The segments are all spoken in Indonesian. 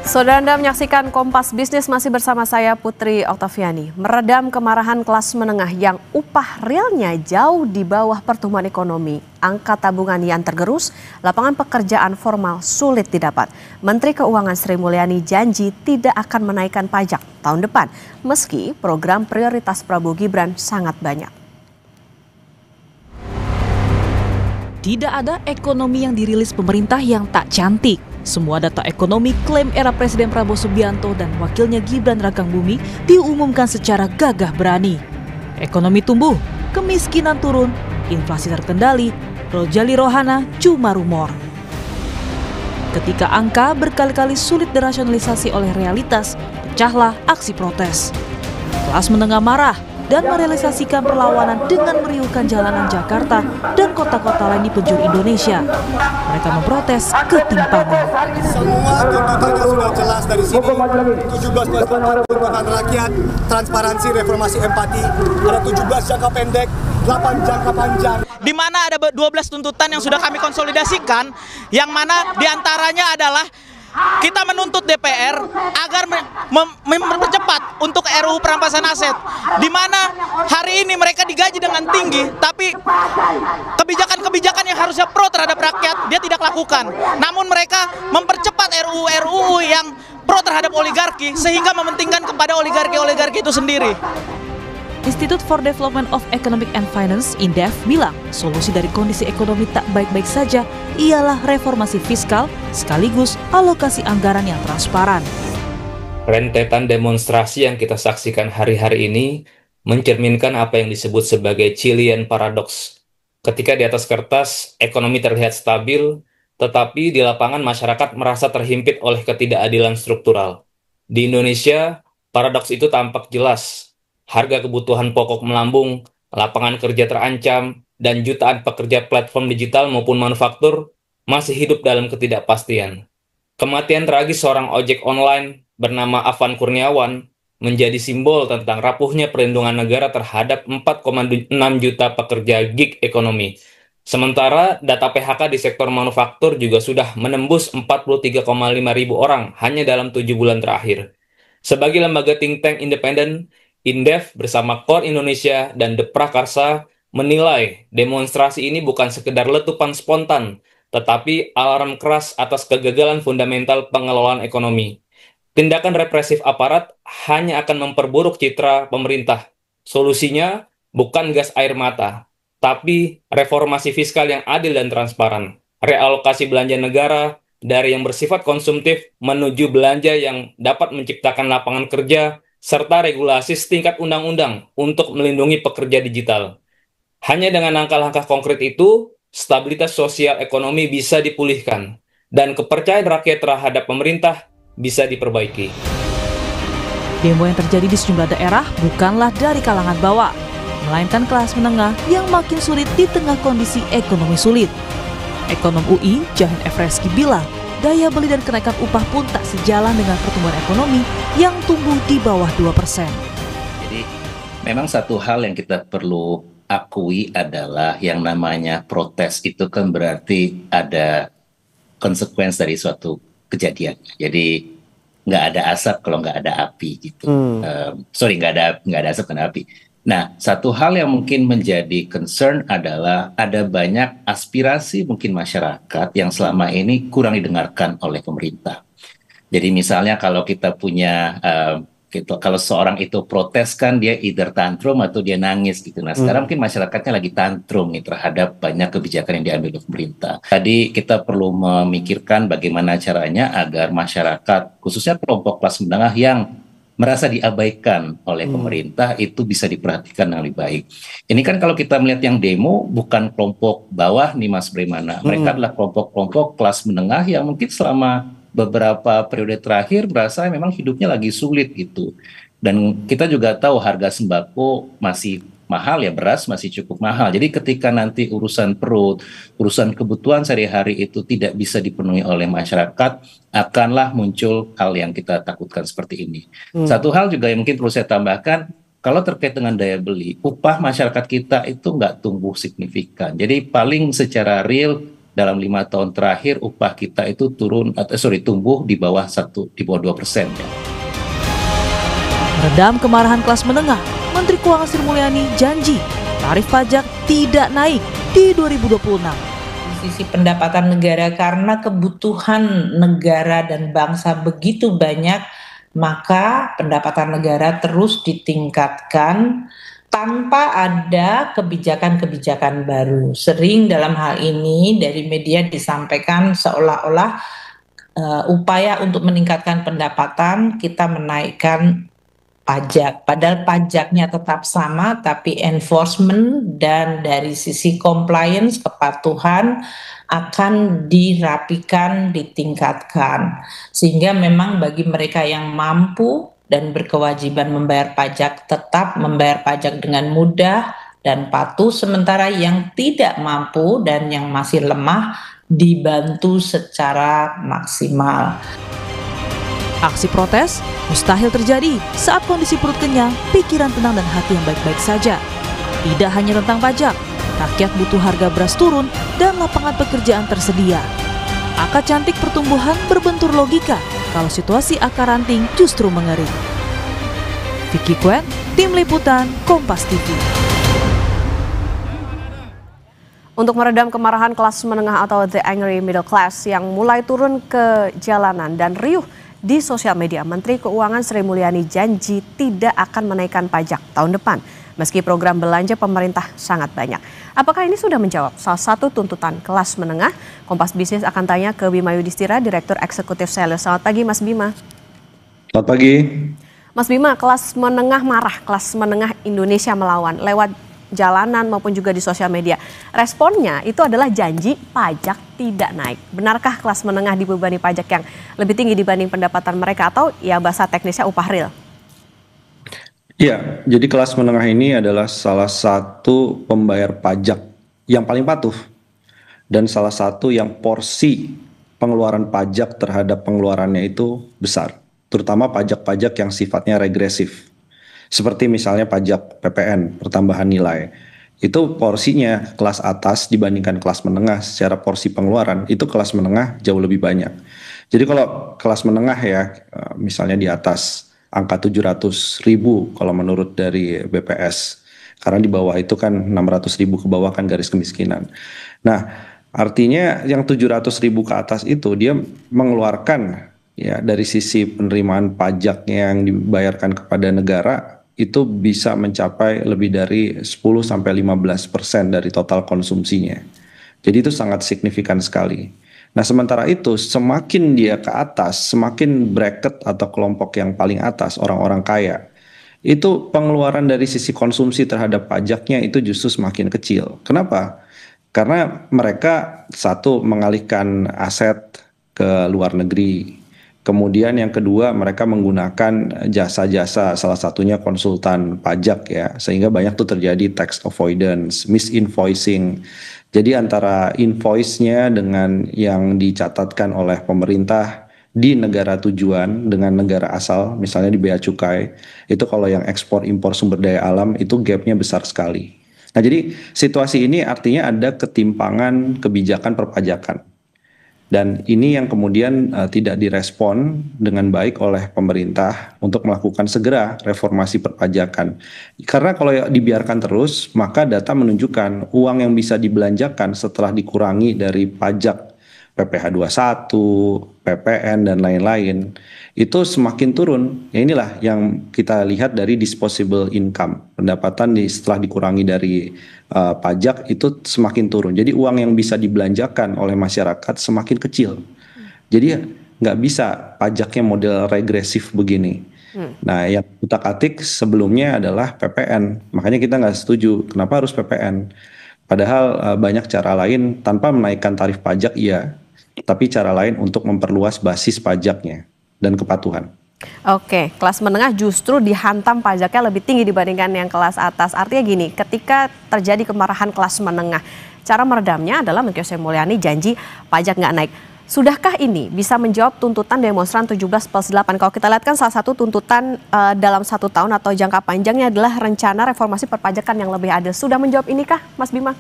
Saudara, Anda menyaksikan Kompas Bisnis, masih bersama saya Putri Oktaviani. Meredam kemarahan kelas menengah yang upah realnya jauh di bawah pertumbuhan ekonomi, angka tabungan yang tergerus, lapangan pekerjaan formal sulit didapat. Menteri Keuangan Sri Mulyani janji tidak akan menaikkan pajak tahun depan, meski program prioritas Prabowo Gibran sangat banyak. Tidak ada ekonomi yang dirilis pemerintah yang tak cantik. Semua data ekonomi klaim era Presiden Prabowo Subianto dan wakilnya Gibran Rakabuming diumumkan secara gagah berani. Ekonomi tumbuh, kemiskinan turun, inflasi terkendali, rojali rohana cuma rumor. Ketika angka berkali-kali sulit dirasionalisasi oleh realitas, pecahlah aksi protes. Kelas menengah marah dan merealisasikan perlawanan dengan meriuhkan jalanan Jakarta dan kota-kota lain di penjuru Indonesia. Mereka memprotes ketimpangan. Semua tuntutannya sudah jelas dari sini. 17 tuntutan rakyat, transparansi, reformasi, empati. Ada 17 jangka pendek, 8 jangka panjang. Di mana ada 12 tuntutan yang sudah kami konsolidasikan, yang mana diantaranya adalah kita menuntut DPR agar mempercepat untuk RUU perampasan aset, di mana hari ini mereka digaji dengan tinggi, tapi kebijakan-kebijakan yang harusnya pro terhadap rakyat dia tidak lakukan. Namun mereka mempercepat RUU yang pro terhadap oligarki, sehingga mementingkan kepada oligarki itu sendiri. Institute for Development of Economic and Finance (INDEF) bilang solusi dari kondisi ekonomi tak baik-baik saja ialah reformasi fiskal sekaligus alokasi anggaran yang transparan. Rentetan demonstrasi yang kita saksikan hari-hari ini mencerminkan apa yang disebut sebagai Chilean paradox. Ketika di atas kertas ekonomi terlihat stabil, tetapi di lapangan masyarakat merasa terhimpit oleh ketidakadilan struktural. Di Indonesia, paradoks itu tampak jelas. Harga kebutuhan pokok melambung, lapangan kerja terancam, dan jutaan pekerja platform digital maupun manufaktur masih hidup dalam ketidakpastian. Kematian tragis seorang ojek online bernama Afan Kurniawan menjadi simbol tentang rapuhnya perlindungan negara terhadap 4,6 juta pekerja gig ekonomi. Sementara data PHK di sektor manufaktur juga sudah menembus 43,5 ribu orang hanya dalam 7 bulan terakhir. Sebagai lembaga think tank independen, INDEF bersama KOR Indonesia dan The Prakarsa menilai demonstrasi ini bukan sekedar letupan spontan, tetapi alarm keras atas kegagalan fundamental pengelolaan ekonomi. Tindakan represif aparat hanya akan memperburuk citra pemerintah. Solusinya bukan gas air mata, tapi reformasi fiskal yang adil dan transparan, realokasi belanja negara dari yang bersifat konsumtif menuju belanja yang dapat menciptakan lapangan kerja, serta regulasi setingkat undang-undang untuk melindungi pekerja digital. Hanya dengan langkah-langkah konkret itu, stabilitas sosial ekonomi bisa dipulihkan, dan kepercayaan rakyat terhadap pemerintah bisa diperbaiki. Demo yang terjadi di sejumlah daerah bukanlah dari kalangan bawah, melainkan kelas menengah yang makin sulit di tengah kondisi ekonomi sulit. Ekonom UI, Jahin F. Reski bilang, daya beli dan kenaikan upah pun tak sejalan dengan pertumbuhan ekonomi yang tumbuh di bawah 2%. Jadi memang satu hal yang kita perlu akui adalah yang namanya protes itu kan berarti ada konsekuensi dari suatu kejadian. Jadi nggak ada asap kalau nggak ada api gitu. Nggak ada asap karena api. Nah, satu hal yang mungkin menjadi concern adalah ada banyak aspirasi mungkin masyarakat yang selama ini kurang didengarkan oleh pemerintah. Jadi misalnya kalau kita punya, kalau seorang itu protes kan dia either tantrum atau dia nangis gitu. Nah, sekarang mungkin masyarakatnya lagi tantrum nih terhadap banyak kebijakan yang diambil oleh pemerintah. Tadi kita perlu memikirkan bagaimana caranya agar masyarakat, khususnya kelompok kelas menengah yang merasa diabaikan oleh pemerintah itu bisa diperhatikan dengan lebih baik. Ini kan kalau kita melihat yang demo bukan kelompok bawah nih Mas Bremana. Mereka adalah kelompok-kelompok kelas menengah yang mungkin selama beberapa periode terakhir merasa memang hidupnya lagi sulit gitu. Dan kita juga tahu harga sembako masih mahal ya, beras masih cukup mahal. Jadi ketika nanti urusan perut, urusan kebutuhan sehari-hari itu tidak bisa dipenuhi oleh masyarakat, akanlah muncul hal yang kita takutkan seperti ini. Satu hal juga yang mungkin perlu saya tambahkan, kalau terkait dengan daya beli, upah masyarakat kita itu nggak tumbuh signifikan. Jadi paling secara real dalam 5 tahun terakhir upah kita itu tumbuh di bawah 2%. Ya. Meredam kemarahan kelas menengah, Menteri Keuangan Sri Mulyani janji tarif pajak tidak naik di 2026. Sisi pendapatan negara, karena kebutuhan negara dan bangsa begitu banyak, maka pendapatan negara terus ditingkatkan tanpa ada kebijakan-kebijakan baru. Sering dalam hal ini dari media disampaikan seolah-olah upaya untuk meningkatkan pendapatan kita menaikkan pajak. Padahal pajaknya tetap sama, tapi enforcement dan dari sisi compliance, kepatuhan akan dirapikan, ditingkatkan. Sehingga memang bagi mereka yang mampu dan berkewajiban membayar pajak, tetap membayar pajak dengan mudah dan patuh, sementara yang tidak mampu dan yang masih lemah dibantu secara maksimal. Aksi protes mustahil terjadi saat kondisi perut kenyang, pikiran tenang dan hati yang baik-baik saja. Tidak hanya tentang pajak, rakyat butuh harga beras turun dan lapangan pekerjaan tersedia. Angka cantik pertumbuhan berbentur logika kalau situasi akar ranting justru mengering. Vicky Kuen, Tim Liputan, Kompas TV. Untuk meredam kemarahan kelas menengah atau the angry middle class yang mulai turun ke jalanan dan riuh di sosial media, Menteri Keuangan Sri Mulyani janji tidak akan menaikkan pajak tahun depan, meski program belanja pemerintah sangat banyak. Apakah ini sudah menjawab salah satu tuntutan kelas menengah? Kompas Bisnis akan tanya ke Bima Yudhistira, Direktur Eksekutif Sales. Selamat pagi, Mas Bima. Selamat pagi. Mas Bima, kelas menengah marah, kelas menengah Indonesia melawan lewat jalanan maupun juga di sosial media. Responnya itu adalah janji pajak tidak naik. Benarkah kelas menengah dibebani pajak yang lebih tinggi dibanding pendapatan mereka, atau ya bahasa teknisnya upah real? Ya, jadi kelas menengah ini adalah salah satu pembayar pajak yang paling patuh dan salah satu yang porsi pengeluaran pajak terhadap pengeluarannya itu besar, terutama pajak-pajak yang sifatnya regresif. Seperti misalnya pajak PPN, pertambahan nilai. Itu porsinya kelas atas dibandingkan kelas menengah secara porsi pengeluaran, itu kelas menengah jauh lebih banyak. Jadi kalau kelas menengah ya, misalnya di atas angka 700.000 kalau menurut dari BPS. Karena di bawah itu kan 600.000 ke bawah kan garis kemiskinan. Nah, artinya yang 700.000 ke atas itu dia mengeluarkan ya dari sisi penerimaan pajak yang dibayarkan kepada negara itu bisa mencapai lebih dari 10-15% dari total konsumsinya. Jadi itu sangat signifikan sekali. Nah, sementara itu semakin dia ke atas, semakin bracket atau kelompok yang paling atas, orang-orang kaya, itu pengeluaran dari sisi konsumsi terhadap pajaknya itu justru semakin kecil. Kenapa? Karena mereka satu mengalihkan aset ke luar negeri. Kemudian yang kedua, mereka menggunakan jasa-jasa, salah satunya konsultan pajak ya, sehingga banyak tuh terjadi tax avoidance, misinvoicing. Jadi antara invoice-nya dengan yang dicatatkan oleh pemerintah di negara tujuan dengan negara asal, misalnya di bea cukai, itu kalau yang ekspor impor sumber daya alam itu gap-nya besar sekali. Nah, jadi situasi ini artinya ada ketimpangan kebijakan perpajakan. Dan ini yang kemudian tidak direspon dengan baik oleh pemerintah untuk melakukan segera reformasi perpajakan. Karena kalau dibiarkan terus, maka data menunjukkan uang yang bisa dibelanjakan setelah dikurangi dari pajak PPh 21, PPN, dan lain-lain, itu semakin turun. Ya inilah yang kita lihat dari disposable income. Pendapatan setelah dikurangi dari pajak itu semakin turun. Jadi uang yang bisa dibelanjakan oleh masyarakat semakin kecil. Jadi nggak bisa pajaknya model regresif begini. Nah, yang utak-atik sebelumnya adalah PPN. Makanya kita nggak setuju. Kenapa harus PPN? Padahal banyak cara lain tanpa menaikkan tarif pajak, iya. Tapi cara lain untuk memperluas basis pajaknya dan kepatuhan. Oke, kelas menengah justru dihantam pajaknya lebih tinggi dibandingkan yang kelas atas. Artinya gini, ketika terjadi kemarahan kelas menengah, cara meredamnya adalah Menteri Sri Mulyani janji pajak nggak naik. Sudahkah ini bisa menjawab tuntutan demonstran 17+8? Kalau kita lihat kan salah satu tuntutan dalam 1 tahun atau jangka panjangnya adalah rencana reformasi perpajakan yang lebih adil. Sudah menjawab inikah, Mas Bima?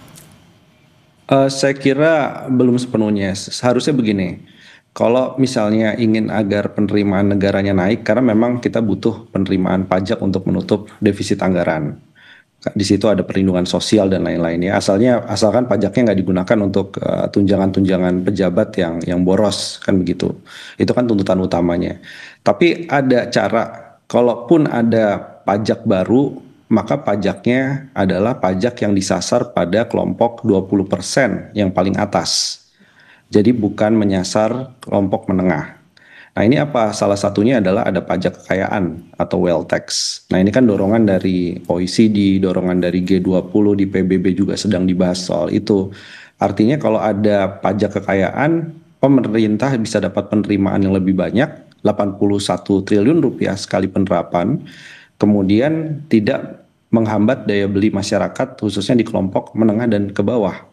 Saya kira belum sepenuhnya. Seharusnya begini, kalau misalnya ingin agar penerimaan negaranya naik, karena memang kita butuh penerimaan pajak untuk menutup defisit anggaran. Di situ ada perlindungan sosial dan lain-lainnya. Asalkan pajaknya nggak digunakan untuk tunjangan-tunjangan pejabat yang boros, kan begitu. Itu kan tuntutan utamanya. Tapi ada cara, kalaupun ada pajak baru, maka pajaknya adalah pajak yang disasar pada kelompok 20% yang paling atas. Jadi bukan menyasar kelompok menengah. Nah ini apa? Salah satunya adalah ada pajak kekayaan atau wealth tax. Nah ini kan dorongan dari OECD, dorongan dari G20, di PBB juga sedang dibahas soal itu. Artinya kalau ada pajak kekayaan, pemerintah bisa dapat penerimaan yang lebih banyak, 81 triliun rupiah sekali penerapan, kemudian tidak menghambat daya beli masyarakat khususnya di kelompok menengah dan ke bawah.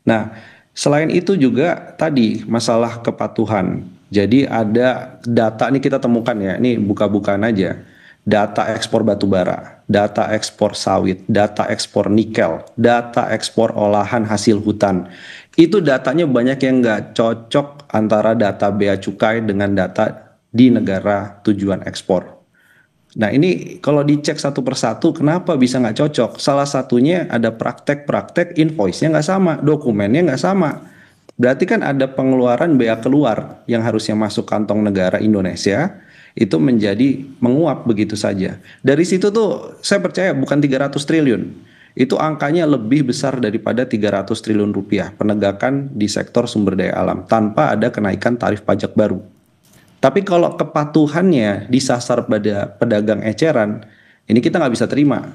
Nah selain itu juga tadi masalah kepatuhan. Jadi ada data nih kita temukan ya, ini buka-bukaan aja. Data ekspor batu bara, data ekspor sawit, data ekspor nikel, data ekspor olahan hasil hutan. Itu datanya banyak yang nggak cocok antara data bea cukai dengan data di negara tujuan ekspor. Nah ini kalau dicek satu persatu kenapa bisa nggak cocok? Salah satunya ada praktek-praktek invoice-nya nggak sama, dokumennya nggak sama. Berarti kan ada pengeluaran bea keluar yang harusnya masuk kantong negara Indonesia itu menjadi menguap begitu saja. Dari situ tuh saya percaya bukan 300 triliun. Itu angkanya lebih besar daripada 300 triliun rupiah penegakan di sektor sumber daya alam tanpa ada kenaikan tarif pajak baru. Tapi kalau kepatuhannya disasar pada pedagang eceran, ini kita nggak bisa terima.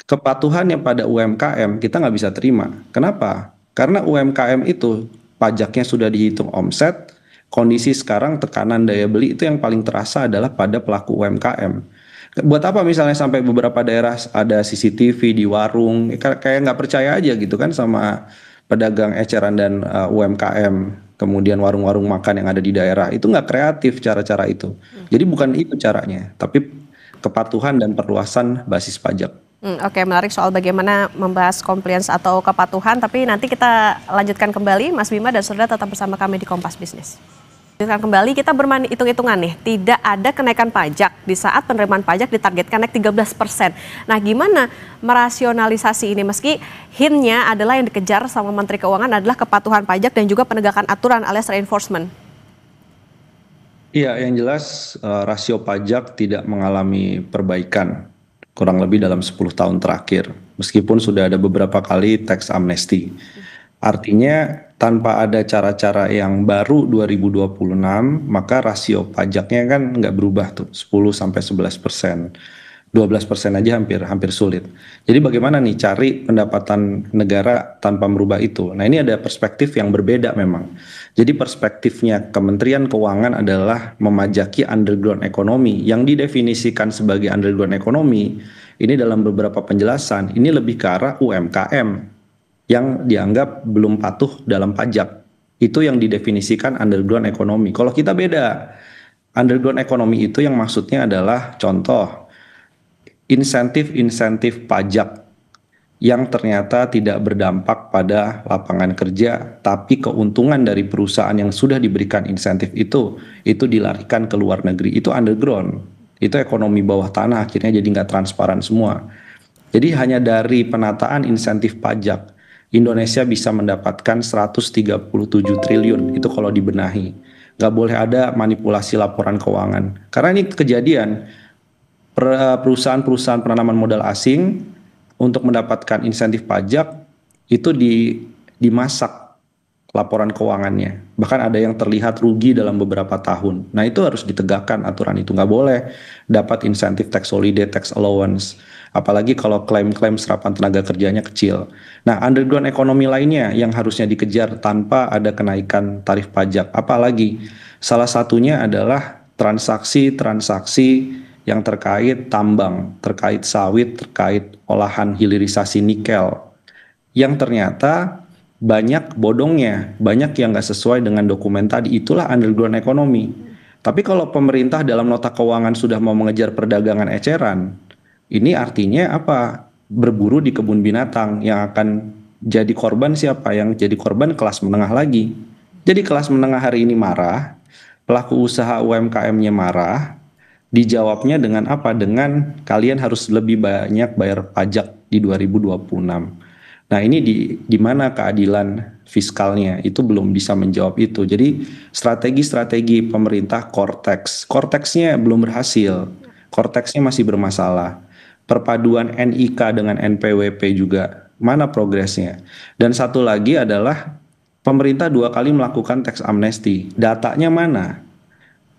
Kepatuhannya pada UMKM kita nggak bisa terima. Kenapa? Karena UMKM itu pajaknya sudah dihitung omset, kondisi sekarang tekanan daya beli itu yang paling terasa adalah pada pelaku UMKM. Buat apa misalnya sampai beberapa daerah ada CCTV di warung, kayak nggak percaya aja gitu kan sama pedagang eceran dan UMKM, kemudian warung-warung makan yang ada di daerah, itu nggak kreatif cara-cara itu. Jadi bukan itu caranya, tapi kepatuhan dan perluasan basis pajak. Oke, menarik soal bagaimana membahas compliance atau kepatuhan, tapi nanti kita lanjutkan kembali, Mas Bima dan saudara tetap bersama kami di Kompas Bisnis. Lanjutkan kembali, kita bermain hitung-hitungan nih, tidak ada kenaikan pajak di saat penerimaan pajak ditargetkan naik 13%. Nah gimana merasionalisasi ini meski hintnya adalah yang dikejar sama Menteri Keuangan adalah kepatuhan pajak dan juga penegakan aturan alias reinforcement? Iya, yang jelas rasio pajak tidak mengalami perbaikan kurang lebih dalam 10 tahun terakhir, meskipun sudah ada beberapa kali tax amnesty. Artinya tanpa ada cara-cara yang baru 2026, maka rasio pajaknya kan nggak berubah tuh, 10-11%. 12% aja hampir sulit. Jadi bagaimana nih cari pendapatan negara tanpa merubah itu? Nah ini ada perspektif yang berbeda memang. Jadi perspektifnya Kementerian Keuangan adalah memajaki underground ekonomi yang didefinisikan sebagai underground ekonomi. Ini dalam beberapa penjelasan, ini lebih ke arah UMKM yang dianggap belum patuh dalam pajak. Itu yang didefinisikan underground ekonomi. Kalau kita beda, underground ekonomi itu yang maksudnya adalah contoh, insentif pajak yang ternyata tidak berdampak pada lapangan kerja, tapi keuntungan dari perusahaan yang sudah diberikan insentif itu dilarikan ke luar negeri. Itu underground, itu ekonomi bawah tanah, akhirnya jadi nggak transparan semua. Jadi hanya dari penataan insentif pajak, Indonesia bisa mendapatkan 137 triliun, itu kalau dibenahi. Nggak boleh ada manipulasi laporan keuangan, karena ini kejadian. Perusahaan-perusahaan penanaman modal asing untuk mendapatkan insentif pajak itu dimasak laporan keuangannya. Bahkan ada yang terlihat rugi dalam beberapa tahun. Nah itu harus ditegakkan aturan itu. Nggak boleh dapat insentif tax holiday, tax allowance. Apalagi kalau klaim-klaim serapan tenaga kerjanya kecil. Nah underground ekonomi lainnya yang harusnya dikejar tanpa ada kenaikan tarif pajak. Apalagi salah satunya adalah transaksi-transaksi yang terkait tambang, terkait sawit, terkait olahan hilirisasi nikel, yang ternyata banyak bodongnya, banyak yang nggak sesuai dengan dokumen tadi, itulah underground ekonomi. Tapi kalau pemerintah dalam nota keuangan sudah mau mengejar perdagangan eceran, ini artinya apa? Berburu di kebun binatang yang akan jadi korban siapa? Yang jadi korban kelas menengah lagi. Jadi kelas menengah hari ini marah, pelaku usaha UMKM-nya marah, dijawabnya dengan apa? Dengan kalian harus lebih banyak bayar pajak di 2026. Nah, ini di mana keadilan fiskalnya itu belum bisa menjawab itu. Jadi strategi-strategi pemerintah Cortex-nya belum berhasil. Cortex-nya masih bermasalah. Perpaduan NIK dengan NPWP juga mana progresnya. Dan satu lagi adalah pemerintah 2 kali melakukan tax amnesty. Datanya mana?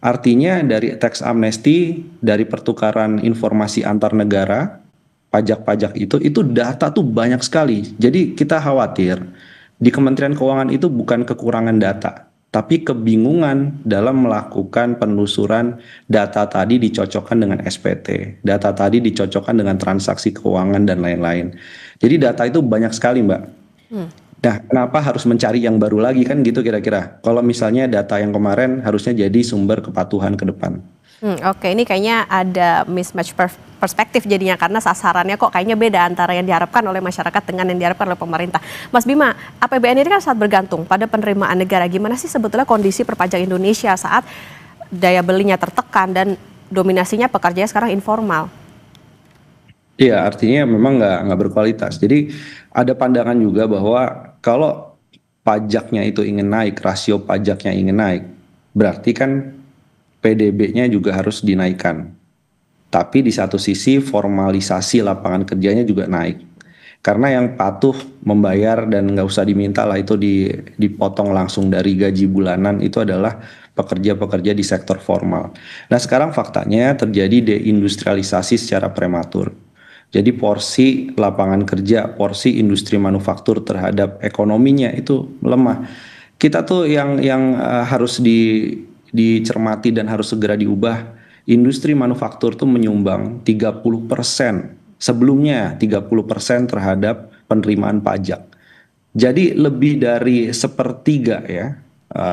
Artinya dari tax amnesty, dari pertukaran informasi antar negara, pajak-pajak itu data tuh banyak sekali. Jadi kita khawatir di Kementerian Keuangan itu bukan kekurangan data, tapi kebingungan dalam melakukan penelusuran data tadi dicocokkan dengan SPT, data tadi dicocokkan dengan transaksi keuangan dan lain-lain. Jadi data itu banyak sekali, Mbak. Nah, kenapa harus mencari yang baru lagi kan gitu kira-kira? Kalau misalnya data yang kemarin harusnya jadi sumber kepatuhan ke depan. Oke, ini kayaknya ada mismatch perspektif jadinya karena sasarannya kok kayaknya beda antara yang diharapkan oleh masyarakat dengan yang diharapkan oleh pemerintah. Mas Bima, APBN ini kan sangat bergantung pada penerimaan negara. Gimana sih sebetulnya kondisi perpajak Indonesia saat daya belinya tertekan dan dominasinya pekerjanya sekarang informal? Iya, artinya memang nggak berkualitas. Jadi ada pandangan juga bahwa kalau pajaknya itu ingin naik, rasio pajaknya ingin naik, berarti kan PDB-nya juga harus dinaikkan. Tapi di satu sisi formalisasi lapangan kerjanya juga naik. Karena yang patuh membayar dan nggak usah diminta lah itu dipotong langsung dari gaji bulanan itu adalah pekerja-pekerja di sektor formal. Nah sekarang faktanya terjadi deindustrialisasi secara prematur. Jadi porsi lapangan kerja, porsi industri manufaktur terhadap ekonominya itu melemah. Kita tuh yang harus dicermati dan harus segera diubah. Industri manufaktur tuh menyumbang 30%, sebelumnya 30% terhadap penerimaan pajak. Jadi lebih dari sepertiga ya,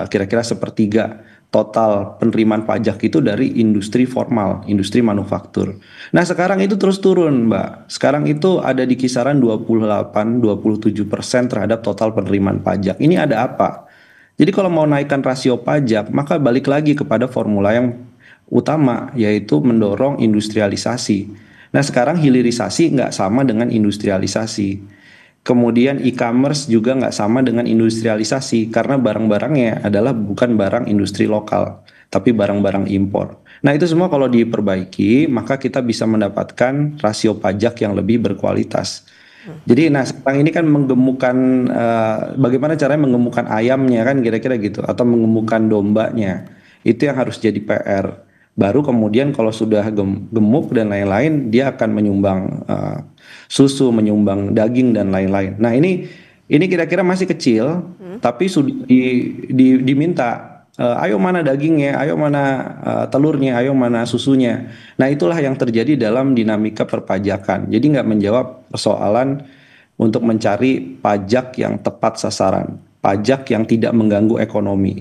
kira-kira sepertiga total penerimaan pajak itu dari industri formal, industri manufaktur. Nah sekarang itu terus turun Mbak, sekarang itu ada di kisaran 28-27% terhadap total penerimaan pajak. Ini ada apa? Jadi kalau mau naikkan rasio pajak, maka balik lagi kepada formula yang utama, yaitu mendorong industrialisasi. Nah sekarang hilirisasi nggak sama dengan industrialisasi. Kemudian e-commerce juga nggak sama dengan industrialisasi, karena barang-barangnya adalah bukan barang industri lokal, tapi barang-barang impor. Nah itu semua kalau diperbaiki, maka kita bisa mendapatkan rasio pajak yang lebih berkualitas. Jadi nah sekarang ini kan menggemukkan bagaimana caranya menggemukkan ayamnya kan kira-kira gitu, atau menggemukkan dombanya, itu yang harus jadi PR. Baru kemudian kalau sudah gemuk dan lain-lain, dia akan menyumbang susu, menyumbang daging dan lain-lain. Nah ini kira-kira masih kecil, tapi sudah diminta, ayo mana dagingnya, ayo mana telurnya, ayo mana susunya. Nah itulah yang terjadi dalam dinamika perpajakan. Jadi nggak menjawab persoalan untuk mencari pajak yang tepat sasaran, pajak yang tidak mengganggu ekonomi.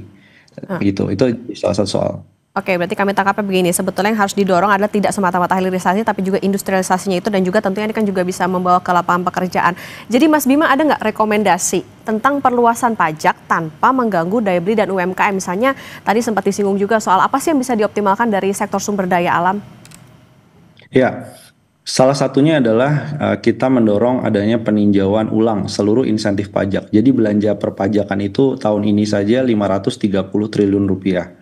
Gitu, itu salah satu soal. Oke, berarti kami tangkapnya begini, sebetulnya yang harus didorong adalah tidak semata-mata hilirisasi, tapi juga industrialisasinya itu, dan juga tentunya ini kan juga bisa membawa ke lapangan pekerjaan. Jadi Mas Bima, ada nggak rekomendasi tentang perluasan pajak tanpa mengganggu daya beli dan UMKM? Misalnya tadi sempat disinggung juga soal apa sih yang bisa dioptimalkan dari sektor sumber daya alam? Ya, salah satunya adalah kita mendorong adanya peninjauan ulang seluruh insentif pajak. Jadi belanja perpajakan itu tahun ini saja 530 triliun rupiah.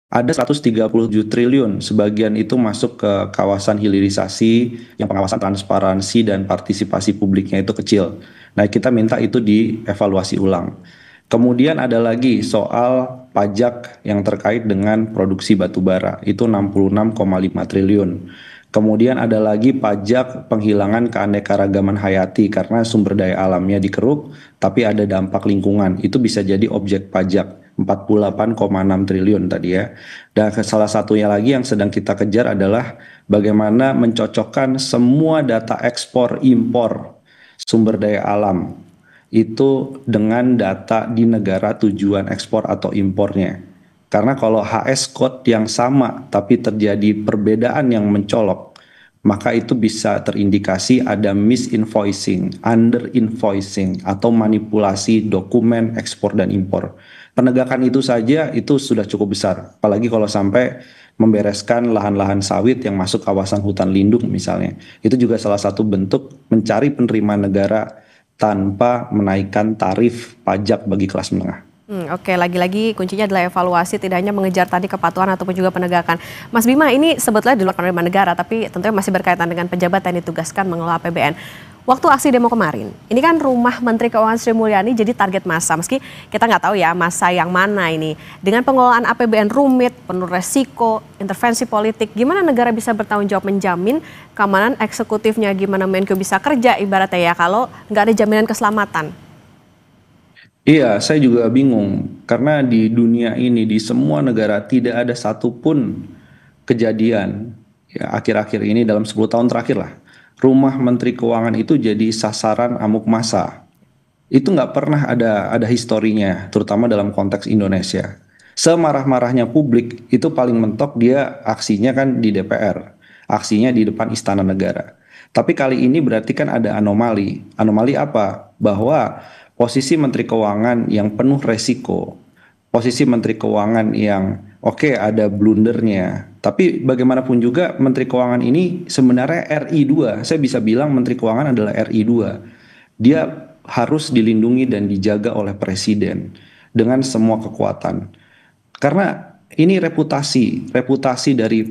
Ada 137 triliun, sebagian itu masuk ke kawasan hilirisasi yang pengawasan transparansi dan partisipasi publiknya itu kecil. Nah kita minta itu dievaluasi ulang. Kemudian ada lagi soal pajak yang terkait dengan produksi batubara, itu 66,5 triliun. Kemudian ada lagi pajak penghilangan keanekaragaman hayati karena sumber daya alamnya dikeruk, tapi ada dampak lingkungan, itu bisa jadi objek pajak. 48,6 triliun tadi ya. Dan salah satunya lagi yang sedang kita kejar adalah bagaimana mencocokkan semua data ekspor impor sumber daya alam itu dengan data di negara tujuan ekspor atau impornya. Karena kalau HS code yang sama tapi terjadi perbedaan yang mencolok, maka itu bisa terindikasi ada misinvoicing, underinvoicing, atau manipulasi dokumen ekspor dan impor. Penegakan itu saja itu sudah cukup besar, apalagi kalau sampai membereskan lahan-lahan sawit yang masuk kawasan hutan lindung misalnya. Itu juga salah satu bentuk mencari penerimaan negara tanpa menaikkan tarif pajak bagi kelas menengah. Oke, lagi-lagi kuncinya adalah evaluasi, tidak hanya mengejar tadi kepatuhan ataupun juga penegakan. Mas Bima, ini sebetulnya di luar penerimaan negara, tapi tentunya masih berkaitan dengan pejabat yang ditugaskan mengelola APBN. Waktu aksi demo kemarin, ini kan rumah Menteri Keuangan Sri Mulyani jadi target massa. Meski kita nggak tahu ya massa yang mana ini. Dengan pengelolaan APBN rumit, penuh resiko, intervensi politik, gimana negara bisa bertanggung jawab menjamin keamanan eksekutifnya, gimana Menko bisa kerja ibaratnya ya kalau nggak ada jaminan keselamatan. Iya, saya juga bingung karena di dunia ini di semua negara tidak ada satupun kejadian ya akhir-akhir ini dalam 10 tahun terakhir lah. Rumah Menteri Keuangan itu jadi sasaran amuk massa. Itu nggak pernah ada historinya, terutama dalam konteks Indonesia. Semarah-marahnya publik itu paling mentok dia aksinya kan di DPR, aksinya di depan Istana Negara. Tapi kali ini berarti kan ada anomali. Anomali apa? Bahwa posisi Menteri Keuangan yang penuh resiko, posisi Menteri Keuangan yang oke, ada blundernya, tapi bagaimanapun juga Menteri Keuangan ini sebenarnya RI2. Saya bisa bilang Menteri Keuangan adalah RI2. Dia harus dilindungi dan dijaga oleh Presiden dengan semua kekuatan. Karena ini reputasi dari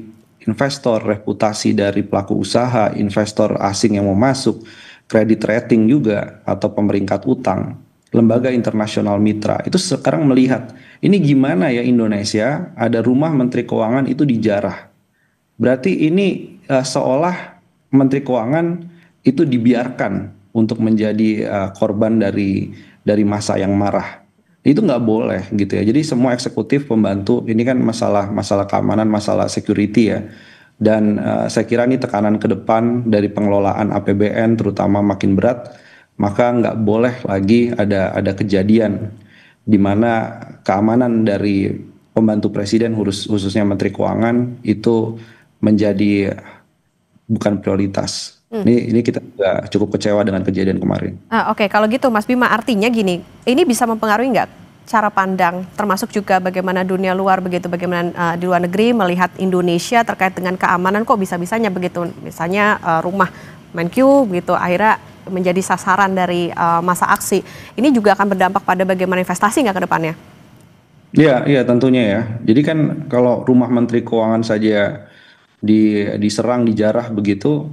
investor, reputasi dari pelaku usaha, investor asing yang mau masuk, kredit rating juga atau pemeringkat utang, lembaga internasional mitra itu sekarang melihat ini gimana ya Indonesia ada rumah Menteri Keuangan itu dijarah. Berarti ini seolah Menteri Keuangan itu dibiarkan untuk menjadi korban dari massa yang marah. Itu nggak boleh gitu ya. Jadi semua eksekutif pembantu ini kan masalah keamanan, masalah security ya. Dan saya kira ini tekanan ke depan dari pengelolaan APBN terutama makin berat, maka nggak boleh lagi ada kejadian di mana keamanan dari pembantu presiden khususnya Menteri Keuangan itu menjadi bukan prioritas. Ini kita juga cukup kecewa dengan kejadian kemarin. Oke, kalau gitu Mas Bima artinya gini, ini bisa mempengaruhi nggak cara pandang termasuk juga bagaimana dunia luar begitu, bagaimana di luar negeri melihat Indonesia terkait dengan keamanan kok bisa-bisanya begitu, misalnya rumah Menq gitu akhirnya menjadi sasaran dari masa aksi. Ini juga akan berdampak pada bagaimana investasi nggak ke depannya? Iya tentunya ya. Jadi kan kalau rumah Menteri Keuangan saja diserang, dijarah begitu,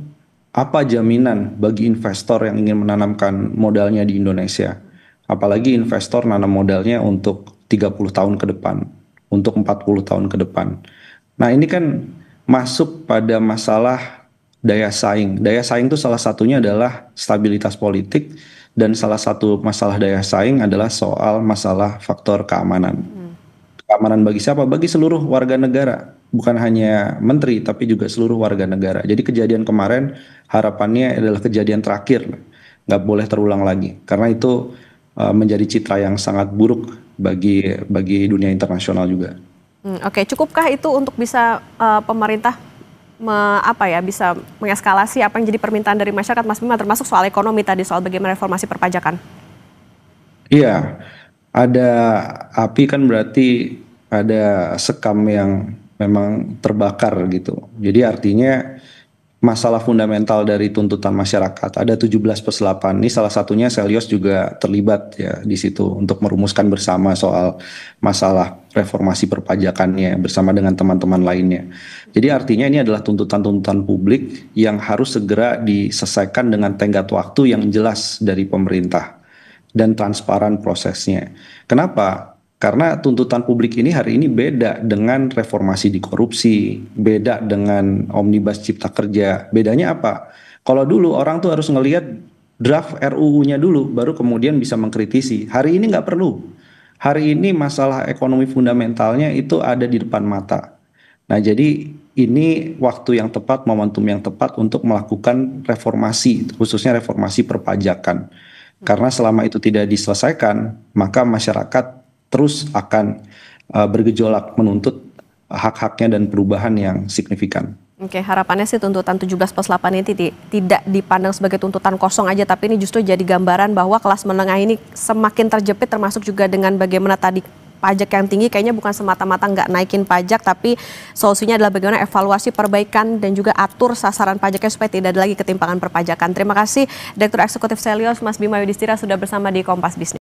apa jaminan bagi investor yang ingin menanamkan modalnya di Indonesia? Apalagi investor nanam modalnya untuk 30 tahun ke depan, untuk 40 tahun ke depan. Nah ini kan masuk pada masalah daya saing. Daya saing itu salah satunya adalah stabilitas politik, dan salah satu masalah daya saing adalah soal masalah faktor keamanan. Keamanan bagi siapa? Bagi seluruh warga negara, bukan hanya menteri tapi juga seluruh warga negara. Jadi kejadian kemarin harapannya adalah kejadian terakhir, nggak boleh terulang lagi, karena itu menjadi citra yang sangat buruk bagi dunia internasional juga. Oke, cukupkah itu untuk bisa pemerintah bisa mengeskalasi apa yang jadi permintaan dari masyarakat, Mas Bima, termasuk soal ekonomi tadi, soal bagaimana reformasi perpajakan? Iya, ada api kan berarti ada sekam yang memang terbakar gitu. Jadi artinya masalah fundamental dari tuntutan masyarakat. Ada 17+8. Ini salah satunya Selyos juga terlibat ya di situ untuk merumuskan bersama soal masalah reformasi perpajakannya bersama dengan teman-teman lainnya. Jadi artinya ini adalah tuntutan-tuntutan publik yang harus segera diselesaikan dengan tenggat waktu yang jelas dari pemerintah dan transparan prosesnya. Kenapa? Karena tuntutan publik ini hari ini beda dengan reformasi di korupsi, beda dengan omnibus cipta kerja. Bedanya apa? Kalau dulu orang tuh harus ngelihat draft RUU-nya dulu, baru kemudian bisa mengkritisi. Hari ini nggak perlu. Hari ini masalah ekonomi fundamentalnya itu ada di depan mata. Nah jadi ini waktu yang tepat, momentum yang tepat untuk melakukan reformasi, khususnya reformasi perpajakan. Karena selama itu tidak diselesaikan, maka masyarakat terus akan bergejolak menuntut hak-haknya dan perubahan yang signifikan. Oke, harapannya sih tuntutan 17+8 ini tidak dipandang sebagai tuntutan kosong aja, tapi ini justru jadi gambaran bahwa kelas menengah ini semakin terjepit, termasuk juga dengan bagaimana tadi pajak yang tinggi, kayaknya bukan semata-mata nggak naikin pajak, tapi solusinya adalah bagaimana evaluasi, perbaikan, dan juga atur sasaran pajaknya supaya tidak ada lagi ketimpangan perpajakan. Terima kasih Direktur Eksekutif Selios, Mas Bima Yudhistira sudah bersama di Kompas Bisnis.